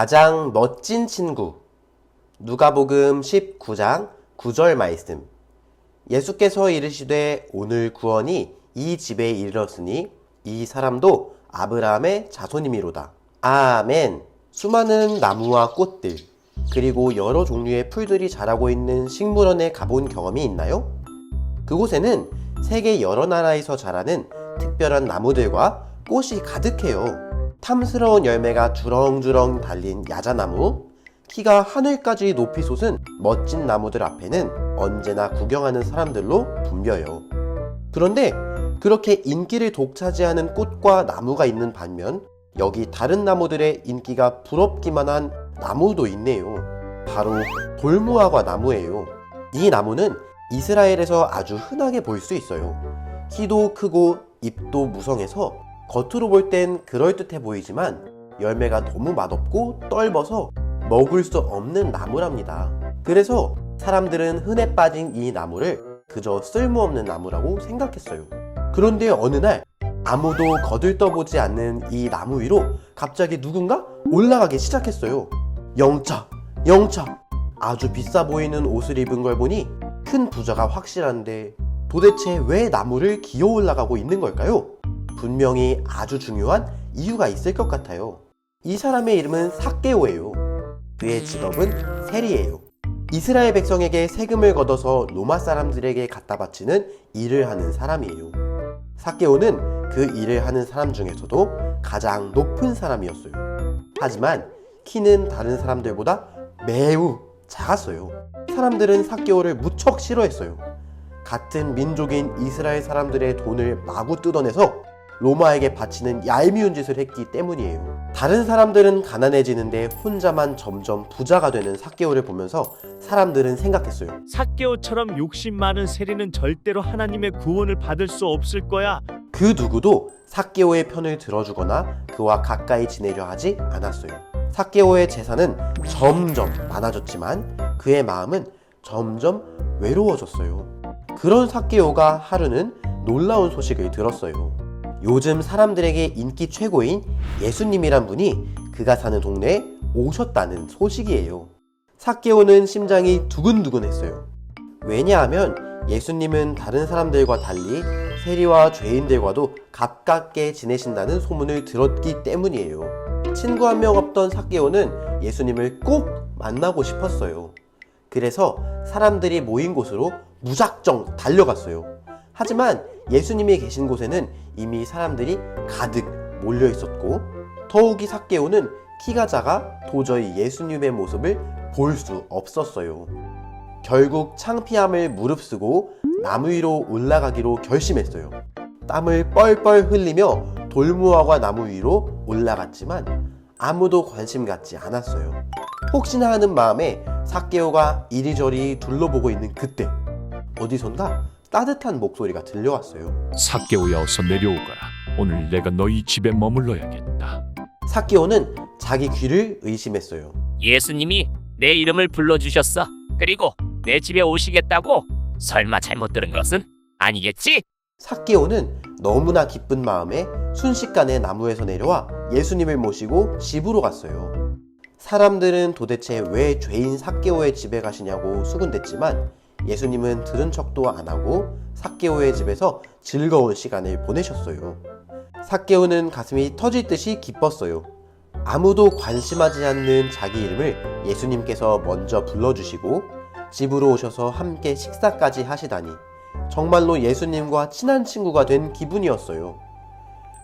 가장 멋진 친구. 누가복음 19장 9절 말씀. 예수께서 이르시되 오늘 구원이 이 집에 이르렀으니 이 사람도 아브라함의 자손이미로다. 아멘. 수많은 나무와 꽃들, 그리고 여러 종류의 풀들이 자라고 있는 식물원에 가본 경험이 있나요? 그곳에는 세계 여러 나라에서 자라는 특별한 나무들과 꽃이 가득해요. 탐스러운 열매가 주렁주렁 달린 야자나무, 키가 하늘까지 높이 솟은 멋진 나무들 앞에는 언제나 구경하는 사람들로 붐벼요. 그런데 그렇게 인기를 독차지하는 꽃과 나무가 있는 반면 여기 다른 나무들의 인기가 부럽기만 한 나무도 있네요. 바로 돌무화과 나무예요. 이 나무는 이스라엘에서 아주 흔하게 볼 수 있어요. 키도 크고 잎도 무성해서 겉으로 볼 땐 그럴듯해 보이지만 열매가 너무 맛없고 떫어서 먹을 수 없는 나무랍니다. 그래서 사람들은 흔해 빠진 이 나무를 그저 쓸모없는 나무라고 생각했어요. 그런데 어느 날 아무도 거들떠보지 않는 이 나무 위로 갑자기 누군가 올라가기 시작했어요. 영차! 아주 비싸 보이는 옷을 입은 걸 보니 큰 부자가 확실한데 도대체 왜 나무를 기어 올라가고 있는 걸까요? 분명히 아주 중요한 이유가 있을 것 같아요. 이 사람의 이름은 삭개오예요. 그의 직업은 세리예요. 이스라엘 백성에게 세금을 걷어서 로마 사람들에게 갖다 바치는 일을 하는 사람이에요. 삭개오는 그 일을 하는 사람 중에서도 가장 높은 사람이었어요. 하지만 키는 다른 사람들보다 매우 작았어요. 사람들은 삭개오를 무척 싫어했어요. 같은 민족인 이스라엘 사람들의 돈을 마구 뜯어내서 로마에게 바치는 얄미운 짓을 했기 때문이에요. 다른 사람들은 가난해지는데 혼자만 점점 부자가 되는 삭개오를 보면서 사람들은 생각했어요. 삭개오처럼 욕심 많은 세리는 절대로 하나님의 구원을 받을 수 없을 거야. 그 누구도 삭개오의 편을 들어주거나 그와 가까이 지내려 하지 않았어요. 삭개오의 재산은 점점 많아졌지만 그의 마음은 점점 외로워졌어요. 그런 삭개오가 하루는 놀라운 소식을 들었어요. 요즘 사람들에게 인기 최고인 예수님이란 분이 그가 사는 동네에 오셨다는 소식이에요. 삭개오는 심장이 두근두근했어요. 왜냐하면 예수님은 다른 사람들과 달리 세리와 죄인들과도 가깝게 지내신다는 소문을 들었기 때문이에요. 친구 한 명 없던 삭개오는 예수님을 꼭 만나고 싶었어요. 그래서 사람들이 모인 곳으로 무작정 달려갔어요. 하지만 예수님이 계신 곳에는 이미 사람들이 가득 몰려 있었고 더욱이 삭개오는 키가 작아 도저히 예수님의 모습을 볼 수 없었어요. 결국 창피함을 무릅쓰고 나무 위로 올라가기로 결심했어요. 땀을 뻘뻘 흘리며 돌무화과 나무 위로 올라갔지만 아무도 관심 갖지 않았어요. 혹시나 하는 마음에 삭개오가 이리저리 둘러보고 있는 그때 어디선가 따뜻한 목소리가 들려왔어요. 삭개오야, 어서 내려오거라. 오늘 내가 너희 집에 머물러야겠다. 삭개오는 자기 귀를 의심했어요. 예수님이 내 이름을 불러주셨어. 그리고 내 집에 오시겠다고? 설마 잘못 들은 것은 아니겠지? 삭개오는 너무나 기쁜 마음에 순식간에 나무에서 내려와 예수님을 모시고 집으로 갔어요. 사람들은 도대체 왜 죄인 삭개오의 집에 가시냐고 수군댔지만 예수님은 들은 척도 안 하고 삭개오의 집에서 즐거운 시간을 보내셨어요. 삭개오는 가슴이 터질 듯이 기뻤어요. 아무도 관심하지 않는 자기 이름을 예수님께서 먼저 불러주시고 집으로 오셔서 함께 식사까지 하시다니 정말로 예수님과 친한 친구가 된 기분이었어요.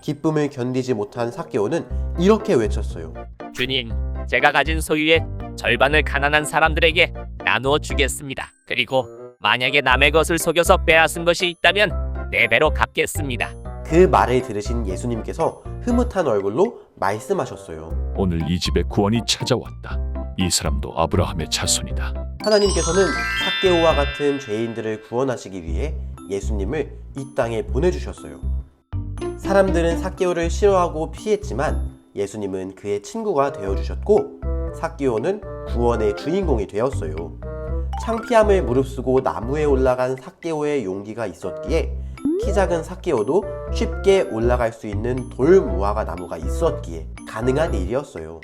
기쁨을 견디지 못한 삭개오는 이렇게 외쳤어요. 주님, 제가 가진 소유의 절반을 가난한 사람들에게 나누어 주겠습니다. 그리고 만약에 남의 것을 속여서 빼앗은 것이 있다면 4배로 갚겠습니다. 그 말을 들으신 예수님께서 흐뭇한 얼굴로 말씀하셨어요. 오늘 이 집에 구원이 찾아왔다. 이 사람도 아브라함의 자손이다. 하나님께서는 삭개오와 같은 죄인들을 구원하시기 위해 예수님을 이 땅에 보내주셨어요. 사람들은 삭개오를 싫어하고 피했지만 예수님은 그의 친구가 되어주셨고 삭개오는 구원의 주인공이 되었어요. 창피함을 무릅쓰고 나무에 올라간 삭개오의 용기가 있었기에 키 작은 삭개오도 쉽게 올라갈 수 있는 돌무화과 나무가 있었기에 가능한 일이었어요.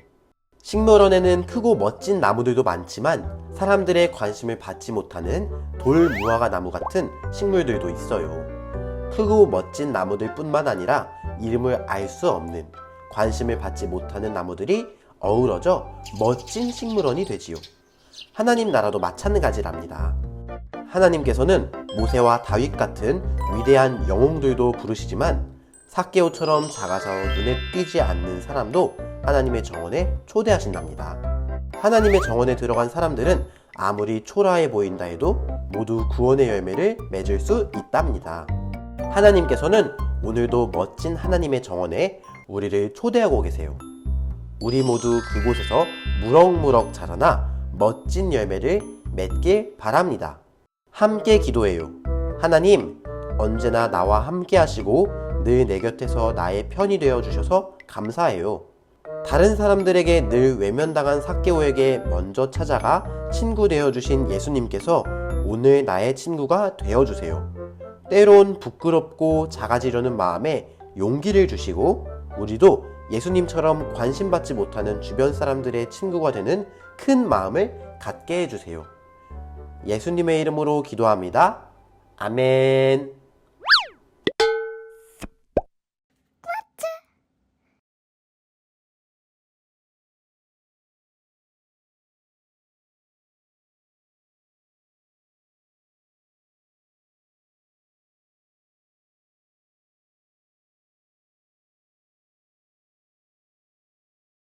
식물원에는 크고 멋진 나무들도 많지만 사람들의 관심을 받지 못하는 돌무화과 나무 같은 식물들도 있어요. 크고 멋진 나무들 뿐만 아니라 이름을 알 수 없는, 관심을 받지 못하는 나무들이 어우러져 멋진 식물원이 되지요. 하나님 나라도 마찬가지랍니다. 하나님께서는 모세와 다윗 같은 위대한 영웅들도 부르시지만 삭개오처럼 작아서 눈에 띄지 않는 사람도 하나님의 정원에 초대하신답니다. 하나님의 정원에 들어간 사람들은 아무리 초라해 보인다 해도 모두 구원의 열매를 맺을 수 있답니다. 하나님께서는 오늘도 멋진 하나님의 정원에 우리를 초대하고 계세요. 우리 모두 그곳에서 무럭무럭 자라나 멋진 열매를 맺길 바랍니다. 함께 기도해요. 하나님, 언제나 나와 함께 하시고 늘 내 곁에서 나의 편이 되어 주셔서 감사해요. 다른 사람들에게 늘 외면당한 삭개오에게 먼저 찾아가 친구 되어 주신 예수님께서 오늘 나의 친구가 되어 주세요. 때론 부끄럽고 작아지려는 마음에 용기를 주시고 우리도 예수님처럼 관심받지 못하는 주변 사람들의 친구가 되는 큰 마음을 갖게 해주세요. 예수님의 이름으로 기도합니다. 아멘.